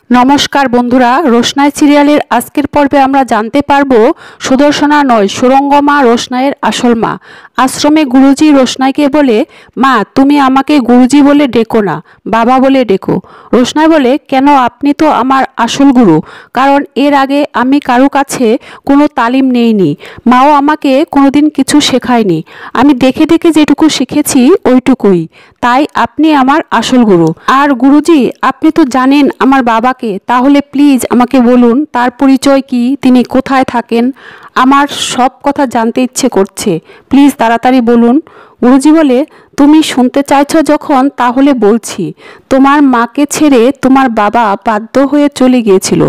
नमस्कार बंधुरा रोशनाई सिरियालेर आजकेर पर्वे आमरा जानते पारबो सुदर्शना नय सुरंगमा रोशनाइर आसल मा। आश्रमे गुरुजी रोशनाइके बोले मा तुमी आमाके गुरुजी बोले डेको ना बाबा बोले डेको। रोशनाई बोले केन आपनी तो आमार आसल गुरु, कारण एर आगे आमी कारो काछे कोनो तालिम नेइनी, माओ आमाके कोनोदिन किछु शेखायनी, आमी देखे देखे जेटुकु शिखेछि ओइटुकुई, ताई आपनी आमार आसल गुरु। आर गुरुजी आपनी तो जानेन आमार बाबा के, ताहले प्लिज आमाके बोलुन तार परिचय की, तिनी कोथाय थाकेन, आमार सब कथा जानते इচ্ছে करছে, प्लिज ताड़ाताड़ी बोलुन। गुरुजी बोले তুমি শুনতে চাইছো যখন তাহলে বলছি, তোমার মাকে ছেড়ে তোমার বাবা বাধ্য হয়ে চলে গিয়েছিল,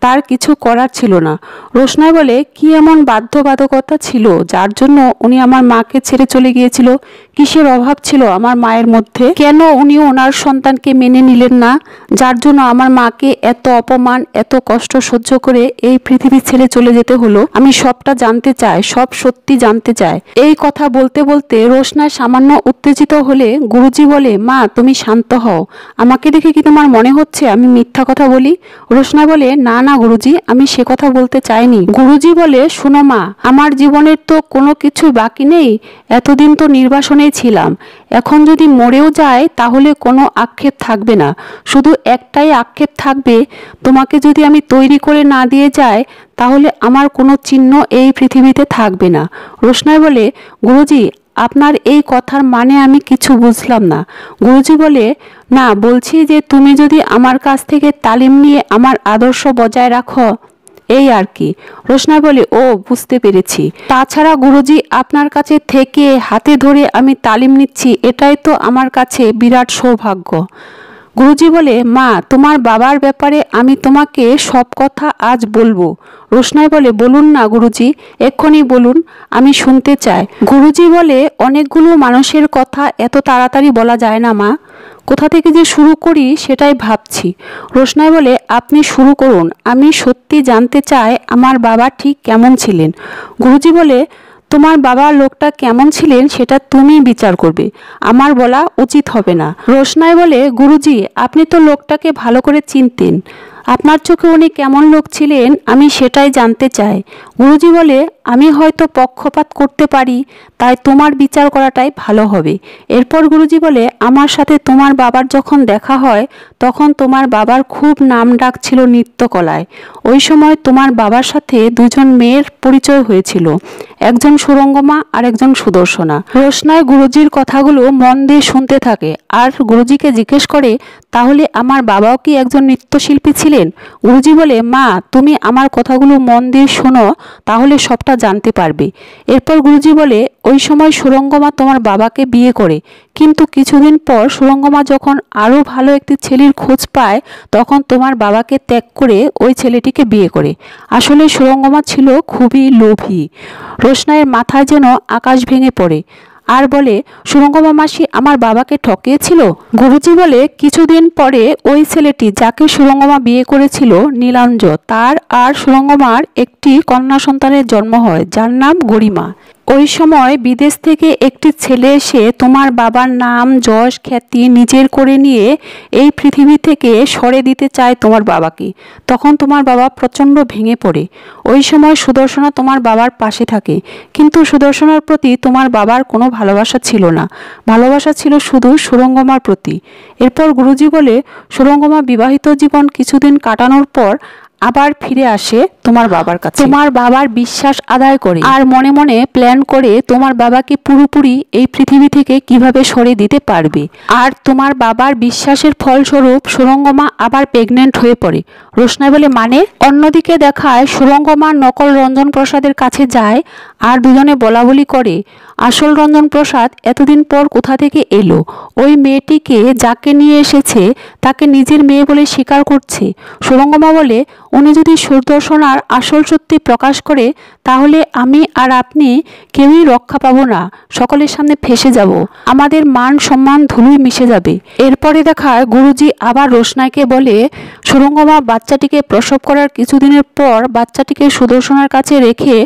তার কিছু করার ছিল না। রোশনাই বলে কি এমন বাধ্যবাধকতা ছিল যার জন্য উনি আমার মাকে ছেড়ে চলে গিয়েছিল? কিসের অভাব ছিল আমার মায়ের মধ্যে? কেন উনি ওনার সন্তানকে মেনে নিলেন না, যার জন্য আমার মাকে এত অপমান এত কষ্ট সহ্য করে এই পৃথিবী ছেড়ে চলে যেতে হলো? আমি সবটা জানতে চাই, সব সত্যি জানতে চাই। এই কথা বলতে বলতে রোশনাই সামান্য উত্তেজিত হলে গুরুজি বলে মা তুমি শান্ত হও, আমাকে দেখে কি তোমার মনে হচ্ছে আমি মিথ্যা কথা বলি? রোশনাই বলে না না গুরুজি, আমি সে কথা বলতে চাইনি। গুরুজি বলে শোনো মা, আমার জীবনের তো কোনো কিছু বাকি নেই, এতদিন তো নির্বাসনেই ছিলাম, এখন যদি মরেও যায় তাহলে কোনো আক্ষেপ থাকবে না, শুধু একটাই আক্ষেপ থাকবে, তোমাকে যদি আমি তৈরি করে না দিয়ে যাই তাহলে আমার কোনো চিহ্ন এই পৃথিবীতে থাকবে না। রোশনাই বলে গুরুজি আপনার এই কথার মানে আমি কিছু বুঝলাম না। গুরুজি বলে না, বলছি যে তুমি যদি আমার কাছ থেকে তালিম নিয়ে আমার আদর্শ বজায় রাখো, এই আর কি। রোশনাই বলে ও বুঝতে পেরেছি, তাছাড়া গুরুজি আপনার কাছে থেকে হাতে ধরে আমি তালিম নিচ্ছি, এটাই তো আমার কাছে বিরাট সৌভাগ্য। গুরুজি বলে মা তোমার বাবার ব্যাপারে আমি তোমাকে সব কথা আজ বলবো। রোশনাই বলে বলুন না গুরুজি, এক্ষুনি বলুন, আমি শুনতে চাই। গুরুজি বলে অনেকগুলো মানুষের কথা এত তাড়াতাড়ি বলা যায় না মা, কোথা থেকে যে শুরু করি সেটাই ভাবছি। রোশনাই বলে আপনি শুরু করুন, আমি সত্যি জানতে চাই আমার বাবা ঠিক কেমন ছিলেন। গুরুজি বলে তোমার বাবা লোকটা কেমন ছিলেন সেটা তুমি বিচার করবে, আমার বলা উচিত হবে না। রোশনাই বলে গুরুজি আপনি তো লোকটাকে ভালো করে চিনতেন, আপনার চোখে উনি কেমন লোক ছিলেন আমি সেটাই জানতে চাই। গুরুজি বলে আমি হয়তো পক্ষপাত করতে পারি, তাই তোমার বিচার করাটাই ভালো হবে। এরপর গুরুজি বলে আমার সাথে তোমার বাবার যখন দেখা হয় তখন তোমার বাবার খুব নাম ডাক ছিল নৃত্যকলায়, ওই সময় তোমার বাবার সাথে দুজন মেয়ের পরিচয় হয়েছিল, একজন সুরঙ্গমা আর একজন সুদর্শনা। রোশনাই গুরুজির কথাগুলো মন দিয়ে শুনতে থাকে আর গুরুজিকে জিজ্ঞেস করে তাহলে আমার বাবাও কি একজন নৃত্যশিল্পী ছিলেন? গুরুজি বলে মা তুমি আমার কথাগুলো মন দিয়ে শোনো, তাহলে সবটা জানতে পারবে। এরপর গুরুজি বলে ওই সময় সুরঙ্গমা তোমার বাবাকে বিয়ে করে, কিন্তু কিছুদিন পর সুরঙ্গমা যখন আরও ভালো একটি ছেলের খোঁজ পায় তখন তোমার বাবাকে ত্যাগ করে ওই ছেলেটিকে বিয়ে করে। আসলে সুরঙ্গমা ছিল খুবই লোভী। রোশনাইয়ের মাথায় যেন আকাশ ভেঙে পড়ে আর বলে সুরঙ্গমা মাসি আমার বাবাকে ঠকিয়েছিল? গুরুজি বলে কিছুদিন পরে ওই ছেলেটি যাকে সুরঙ্গমা বিয়ে করেছিল নীলাঞ্জ, তার আর সুরঙ্গমার একটি কন্যা সন্তানের জন্ম হয় যার নাম গরিমা। ওই সময় বিদেশ থেকে একটি ছেলে এসে তোমার বাবার নাম যশ খ্যাতি নিজের করে নিয়ে এই পৃথিবী থেকে সরে দিতে চায় তোমার বাবাকে, তখন তোমার বাবা প্রচণ্ড ভেঙে পড়ে। ওই সময় সুদর্শনা তোমার বাবার পাশে থাকে, কিন্তু সুদর্শনার প্রতি তোমার বাবার কোনো ভালোবাসা ছিল না, ভালোবাসা ছিল শুধু সুরঙ্গমার প্রতি। এরপর গুরুজি বলে সুরঙ্গমা বিবাহিত জীবন কিছুদিন কাটানোর পর আবার ফিরে আসে তোমার বাবার কাছে, তোমার বাবার বিশ্বাস আদায় করে আর মনে মনে প্ল্যান করে তোমার বাবাকে পুরোপুরি এই পৃথিবী থেকে কিভাবে সরে দিতে পারবে। আর তোমার বাবার বিশ্বাসের ফলস্বরূপ সুরঙ্গমা আবার প্রেগনেন্ট হয়ে পড়ে। রোশনাই বলে মানে? অন্যদিকে দেখায় সুরঙ্গমা নকল রঞ্জন প্রসাদের কাছে যায় আর দুজনে বলাবলি করে আসল রঞ্জন প্রসাদ এতদিন পর কোথা থেকে এলো, ওই মেয়েটিকে যাকে নিয়ে এসেছে তাকে নিজের মেয়ে বলে স্বীকার করছে। সুরঙ্গমা বলে উনি যদি সুদর্শনার আসল সত্যি প্রকাশ করে তাহলে আমি আর আপনি কেউই রক্ষা পাবো না, সকলের সামনে ফেসে যাব, আমাদের মান সম্মান ধুলোয় মিশে যাবে। এরপরে দেখায় গুরুজি আবার রোশনাইকে বলে সুরঙ্গমা বাচ্চাটিকে প্রসব করার কিছুদিনের পর বাচ্চাটিকে সুদর্শনার কাছে রেখে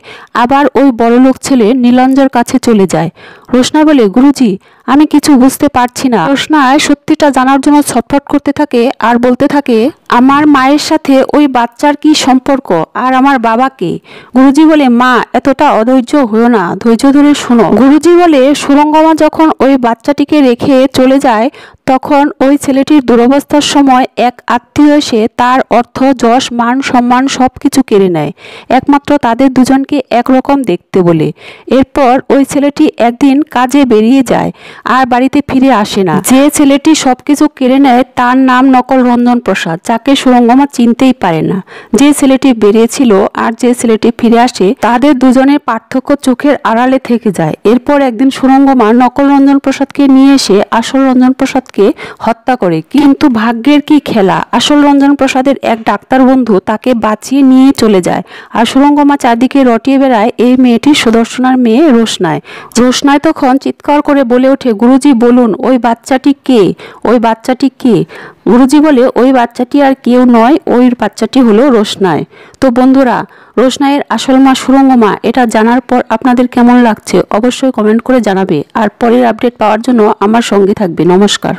আবার ওই বড়লোক ছেলে নীলাঞ্জর কাছে চলে চলে যায়। রোশনাই বলে, গুরুজি আমি কিছু বুঝতে পারছি না। রোশনাই সত্যিটা জানার জন্য ছটফট করতে থাকে আর বলতে থাকে, আমার মায়ের সাথে ওই বাচ্চার কি সম্পর্ক, আর আমার বাবাকে? গুরুজি বলে, মা এতটা অধৈর্য হও না, ধৈর্য ধরে শোনো। গুরুজি বলে, সুরঙ্গমা যখন ওই বাচ্চাটিকে রেখে চলে যায় তখন ওই ছেলেটির দুরবস্থার সময় এক আত্মীয় এসে তার অর্থ, যশ, মান, সম্মান সবকিছু কেড়ে নেয়, একমাত্র তাদের দুজনকে একরকম দেখতে বলে। এরপর ওই ছেলেটি একদিন কাজে বেরিয়ে যায় আর বাড়িতে ফিরে আসে না। যে ছেলেটি সবকিছু কেড়ে নেয় তার নাম নকল রঞ্জন প্রসাদ, যাকে সুরঙ্গমা চিনতেই পারে না। যে ছেলেটি বেরিয়েছিল আর যে ছেলেটি ফিরে আসে তাদের দুজনের পার্থক্য চোখের আড়ালে থেকে যায়। এরপর একদিন সুরঙ্গমা নকল রঞ্জন প্রসাদকে নিয়ে এসে আসল রঞ্জন প্রসাদকে হত্যা করে। কিন্তু ভাগ্যের কি খেলা, আসল রঞ্জন প্রসাদের এক ডাক্তার বন্ধু তাকে বাঁচিয়ে নিয়ে চলে যায়। আর সুরঙ্গমা চারদিকে রটিয়ে বেড়ায় এই মেয়েটি সুদর্শনার মেয়ে রোশনাই। রোশনাই তখন চিৎকার করে বলে ওঠে, গুরুজি বলুন ওই বাচ্চাটি কে, ওই বাচ্চাটি কে? গুরুজি বলে, ওই বাচ্চাটি আর কেউ নয়, ওই বাচ্চাটি হলো রোশনাই। তো বন্ধুরা, রোশনাইয়ের আসল মা সুরঙ্গমা, এটা জানার পর আপনাদের কেমন লাগছে অবশ্যই কমেন্ট করে জানাবে। আর পরের আপডেট পাওয়ার জন্য আমার সঙ্গে থাকবে। নমস্কার।